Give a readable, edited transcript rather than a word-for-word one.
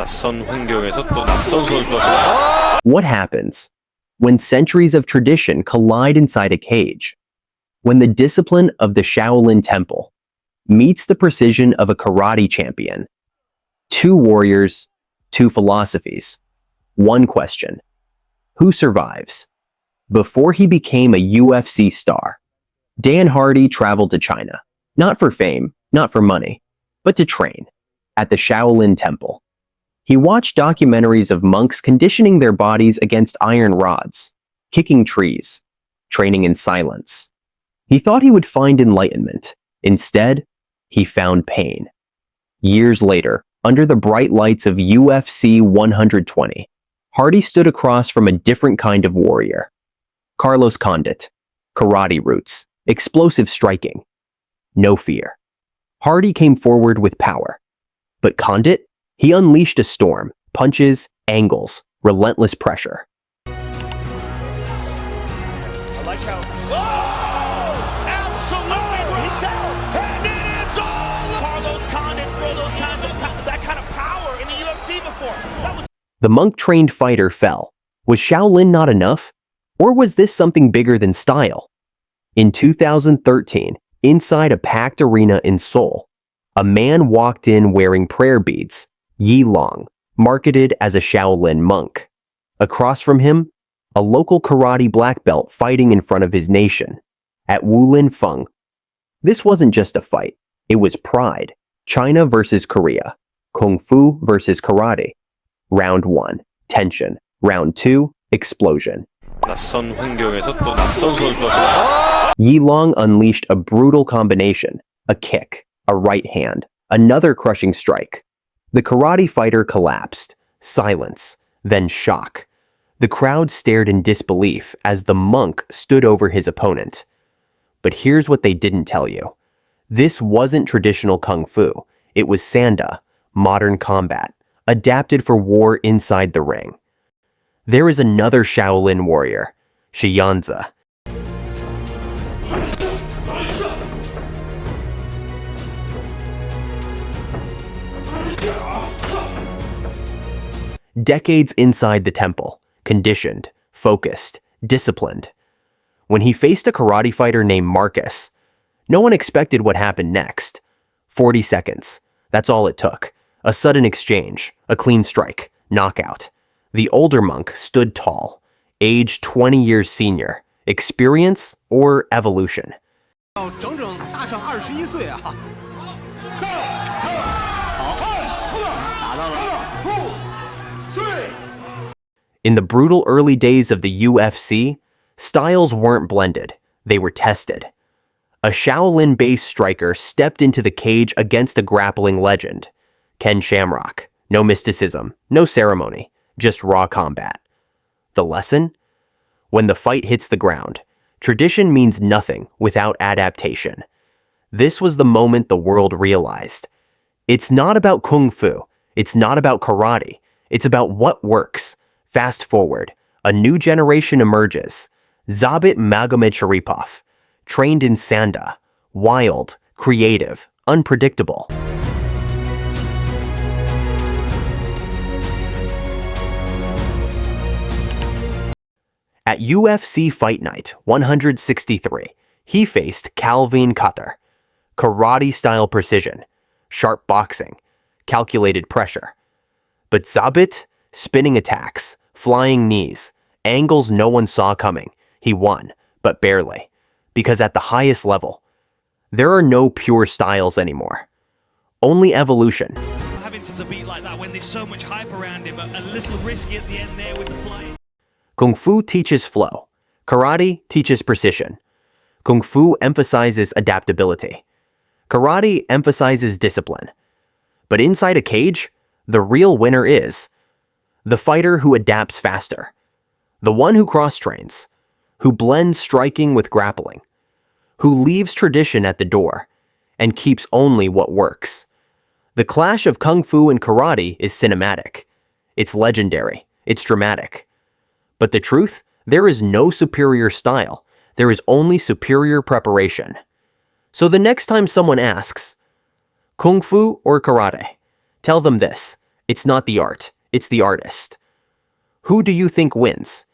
낯선 환경에서 또 낯선 선수와 What happens when centuries of tradition collide inside a cage? When the discipline of the Shaolin Temple meets the precision of a karate champion? Two warriors, two philosophies. One question: who survives? Before he became a UFC star, Dan Hardy traveled to China, not for fame, not for money, but to train at the Shaolin Temple. He watched documentaries of monks conditioning their bodies against iron rods, kicking trees, training in silence. He thought he would find enlightenment. Instead, he found pain. Years later, under the bright lights of UFC 120, Hardy stood across from a different kind of warrior. Carlos Condit, karate roots, explosive striking, no fear. Hardy came forward with power. But Condit, he unleashed a storm, punches, angles, relentless pressure. I like how... Whoa! Absolutely! He's out! And it is all... Carlos Condit throw those kinds of... that kind of power in the UFC before. That was... The monk-trained fighter fell. Was Shaolin not enough? Or was this something bigger than style? In 2013, inside a packed arena in Seoul, a man walked in wearing prayer beads, Yi Long, marketed as a Shaolin monk. Across from him, a local karate black belt fighting in front of his nation, at Wu Lin Feng. This wasn't just a fight, it was pride. China versus Korea, Kung Fu versus karate. Round 1, tension. Round 2, explosion. 낯선 환경에서 또 낯선 선수와 Yi Long unleashed a brutal combination, a kick, a right hand, another crushing strike. The karate fighter collapsed, silence, then shock. The crowd stared in disbelief as the monk stood over his opponent. But here's what they didn't tell you. This wasn't traditional kung fu. It was sanda, modern combat, adapted for war inside the ring. There is another Shaolin warrior, Shi Yan Zi. Decades inside the temple, conditioned, focused, disciplined. When he faced a karate fighter named Marcus, no one expected what happened next. 40 seconds. That's all it took. A sudden exchange, a clean strike, knockout. The older monk stood tall, age 20 years senior. Experience or evolution? In the brutal early days of the UFC, styles weren't blended, they were tested. A Shaolin-based striker stepped into the cage against a grappling legend, Ken Shamrock. No mysticism, no ceremony, just raw combat. The lesson? When the fight hits the ground, tradition means nothing without adaptation. This was the moment the world realized. It's not about kung fu, it's not about karate, it's about what works. Fast forward, a new generation emerges. Zabit Magomedsharipov, trained in sanda, wild, creative, unpredictable. At UFC Fight Night 163, he faced Calvin Kattar. Karate-style precision, sharp boxing, calculated pressure. But Zabit, spinning attacks, flying knees, angles no one saw coming. He won, but barely. Because at the highest level, there are no pure styles anymore. Only evolution. Having Zabit like that when there's so much hype around him, a little risky at the end there with the flying. Kung Fu teaches flow. Karate teaches precision. Kung Fu emphasizes adaptability. Karate emphasizes discipline. But inside a cage, the real winner is the fighter who adapts faster, the one who cross-trains, who blends striking with grappling, who leaves tradition at the door and keeps only what works. The clash of Kung Fu and karate is cinematic. It's legendary. It's dramatic. But the truth? There is no superior style. There is only superior preparation. So the next time someone asks, Kung Fu or karate? Tell them this: It's not the art, it's the artist. Who do you think wins?